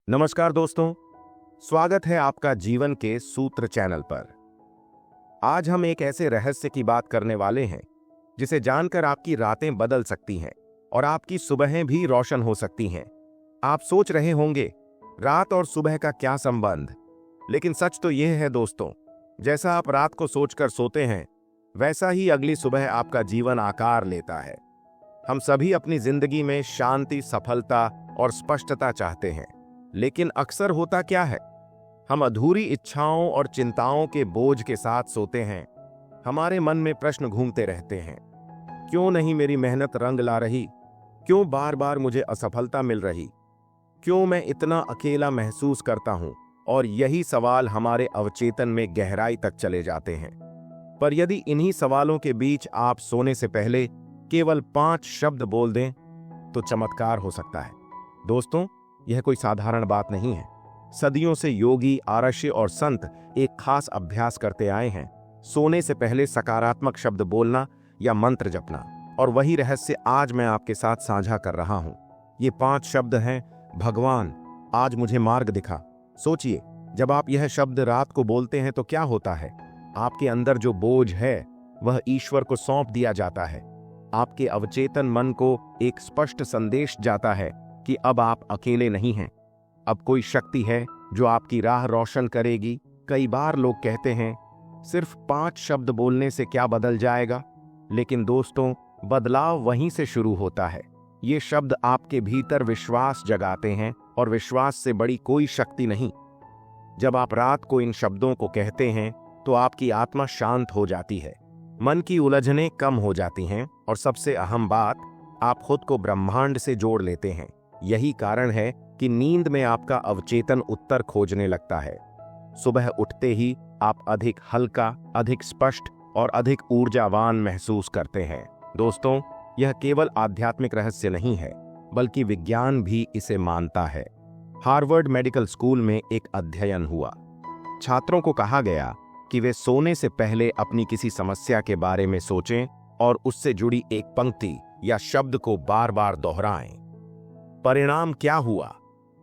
नमस्कार दोस्तों, स्वागत है आपका जीवन के सूत्र चैनल पर। आज हम एक ऐसे रहस्य की बात करने वाले हैं जिसे जानकर आपकी रातें बदल सकती हैं और आपकी सुबहें भी रोशन हो सकती हैं। आप सोच रहे होंगे, रात और सुबह का क्या संबंध? लेकिन सच तो यह है दोस्तों, जैसा आप रात को सोचकर सोते हैं वैसा ही अगली सुबह आपका जीवन आकार लेता है। हम सभी अपनी जिंदगी में शांति, सफलता और स्पष्टता चाहते हैं, लेकिन अक्सर होता क्या है, हम अधूरी इच्छाओं और चिंताओं के बोझ के साथ सोते हैं। हमारे मन में प्रश्न घूमते रहते हैं, क्यों नहीं मेरी मेहनत रंग ला रही? क्यों बार बार मुझे असफलता मिल रही? क्यों मैं इतना अकेला महसूस करता हूं? और यही सवाल हमारे अवचेतन में गहराई तक चले जाते हैं। पर यदि इन्हीं सवालों के बीच आप सोने से पहले केवल 5 शब्द बोल दें तो चमत्कार हो सकता है। दोस्तों, यह कोई साधारण बात नहीं है। सदियों से योगी, आरष्य और संत एक खास अभ्यास करते आए हैं, सोने से पहले सकारात्मक शब्द बोलना या मंत्र जपना। और वही रहस्य आज मैं आपके साथ साझा कर रहा हूं। ये 5 शब्द हैं, भगवान आज मुझे मार्ग दिखा। सोचिए, जब आप यह शब्द रात को बोलते हैं तो क्या होता है? आपके अंदर जो बोझ है वह ईश्वर को सौंप दिया जाता है। आपके अवचेतन मन को एक स्पष्ट संदेश जाता है कि अब आप अकेले नहीं हैं। अब कोई शक्ति है जो आपकी राह रोशन करेगी। कई बार लोग कहते हैं, सिर्फ 5 शब्द बोलने से क्या बदल जाएगा? लेकिन दोस्तों, बदलाव वहीं से शुरू होता है। ये शब्द आपके भीतर विश्वास जगाते हैं, और विश्वास से बड़ी कोई शक्ति नहीं। जब आप रात को इन शब्दों को कहते हैं तो आपकी आत्मा शांत हो जाती है, मन की उलझनें कम हो जाती हैं, और सबसे अहम बात, आप खुद को ब्रह्मांड से जोड़ लेते हैं। यही कारण है कि नींद में आपका अवचेतन उत्तर खोजने लगता है। सुबह उठते ही आप अधिक हल्का, अधिक स्पष्ट और अधिक ऊर्जावान महसूस करते हैं। दोस्तों, यह केवल आध्यात्मिक रहस्य नहीं है, बल्कि विज्ञान भी इसे मानता है। हार्वर्ड मेडिकल स्कूल में एक अध्ययन हुआ। छात्रों को कहा गया कि वे सोने से पहले अपनी किसी समस्या के बारे में सोचें और उससे जुड़ी एक पंक्ति या शब्द को बार बार दोहराएं। परिणाम क्या हुआ?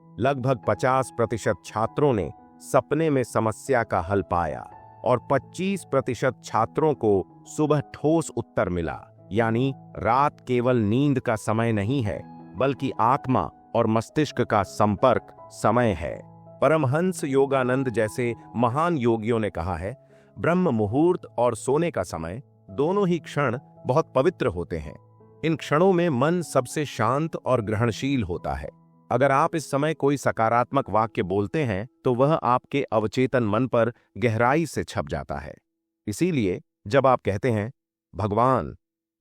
लगभग 50% छात्रों ने सपने में समस्या का हल पाया और 25% छात्रों को सुबह ठोस उत्तर मिला। यानी रात केवल नींद का समय नहीं है, बल्कि आत्मा और मस्तिष्क का संपर्क समय है। परमहंस योगानंद जैसे महान योगियों ने कहा है, ब्रह्म मुहूर्त और सोने का समय दोनों ही क्षण बहुत पवित्र होते हैं। इन क्षणों में मन सबसे शांत और ग्रहणशील होता है। अगर आप इस समय कोई सकारात्मक वाक्य बोलते हैं तो वह आपके अवचेतन मन पर गहराई से छप जाता है। इसीलिए जब आप कहते हैं, भगवान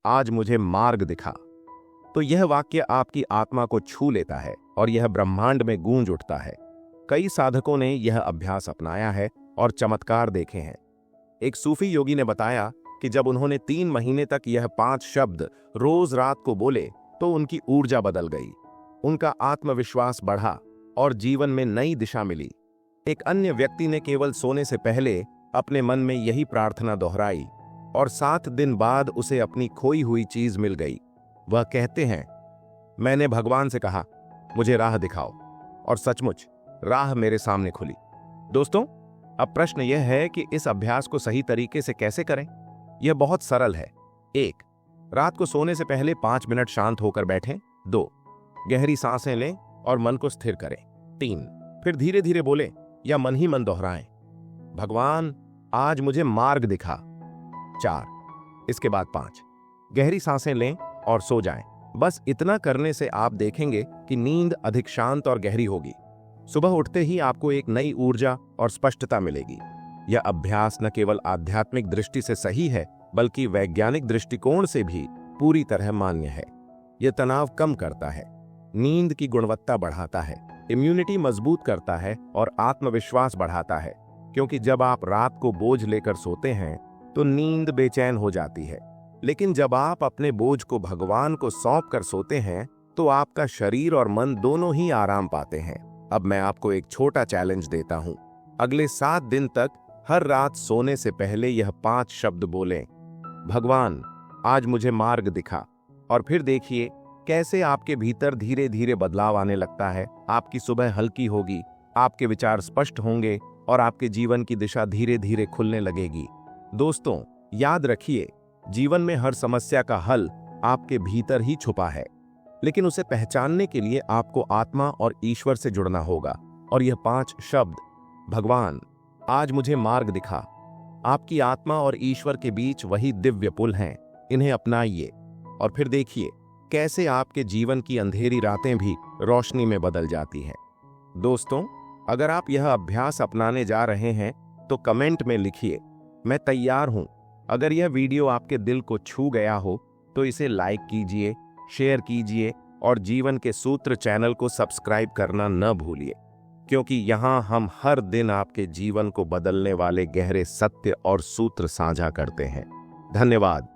आज मुझे मार्ग दिखा, तो यह वाक्य आपकी आत्मा को छू लेता है और यह ब्रह्मांड में गूंज उठता है। कई साधकों ने यह अभ्यास अपनाया है और चमत्कार देखे हैं। एक सूफी योगी ने बताया कि जब उन्होंने 3 महीने तक यह 5 शब्द रोज रात को बोले तो उनकी ऊर्जा बदल गई, उनका आत्मविश्वास बढ़ा और जीवन में नई दिशा मिली। एक अन्य व्यक्ति ने केवल सोने से पहले अपने मन में यही प्रार्थना दोहराई और 7 दिन बाद उसे अपनी खोई हुई चीज मिल गई। वह कहते हैं, मैंने भगवान से कहा, मुझे राह दिखाओ, और सचमुच राह मेरे सामने खुली। दोस्तों, अब प्रश्न यह है कि इस अभ्यास को सही तरीके से कैसे करें? यह बहुत सरल है। 1. रात को सोने से पहले 5 मिनट शांत होकर बैठें। 2. गहरी सांसें लें और मन को स्थिर करें। 3. फिर धीरे धीरे बोलें या मन ही मन दोहराएं, भगवान आज मुझे मार्ग दिखा। 4. इसके बाद 5. गहरी सांसें लें और सो जाएं। बस इतना करने से आप देखेंगे कि नींद अधिक शांत और गहरी होगी। सुबह उठते ही आपको एक नई ऊर्जा और स्पष्टता मिलेगी। यह अभ्यास न केवल आध्यात्मिक दृष्टि से सही है, बल्कि वैज्ञानिक दृष्टिकोण से भी पूरी तरह मान्य है। यह तनाव कम करता है, नींद की गुणवत्ता बढ़ाता है, इम्यूनिटी मजबूत करता है और आत्मविश्वास बढ़ाता है। क्योंकि जब आप रात को बोझ लेकर सोते हैं तो नींद बेचैन हो जाती है, लेकिन जब आप अपने बोझ को भगवान को सौंप कर सोते हैं तो आपका शरीर और मन दोनों ही आराम पाते हैं। अब मैं आपको एक छोटा चैलेंज देता हूं। अगले 7 दिन तक हर रात सोने से पहले यह 5 शब्द बोलें, भगवान आज मुझे मार्ग दिखा, और फिर देखिए कैसे आपके भीतर धीरे धीरे बदलाव आने लगता है। आपकी सुबह हल्की होगी, आपके विचार स्पष्ट होंगे और आपके जीवन की दिशा धीरे धीरे खुलने लगेगी। दोस्तों, याद रखिए, जीवन में हर समस्या का हल आपके भीतर ही छुपा है, लेकिन उसे पहचानने के लिए आपको आत्मा और ईश्वर से जुड़ना होगा। और यह 5 शब्द, भगवान, आज मुझे मार्ग दिखा, आपकी आत्मा और ईश्वर के बीच वही दिव्य पुल हैं। इन्हें अपनाइए और फिर देखिए कैसे आपके जीवन की अंधेरी रातें भी रोशनी में बदल जाती हैं। दोस्तों, अगर आप यह अभ्यास अपनाने जा रहे हैं तो कमेंट में लिखिए, मैं तैयार हूं। अगर यह वीडियो आपके दिल को छू गया हो तो इसे लाइक कीजिए, शेयर कीजिए और जीवन के सूत्र चैनल को सब्सक्राइब करना न भूलिए, क्योंकि यहाँ हम हर दिन आपके जीवन को बदलने वाले गहरे सत्य और सूत्र साझा करते हैं। धन्यवाद।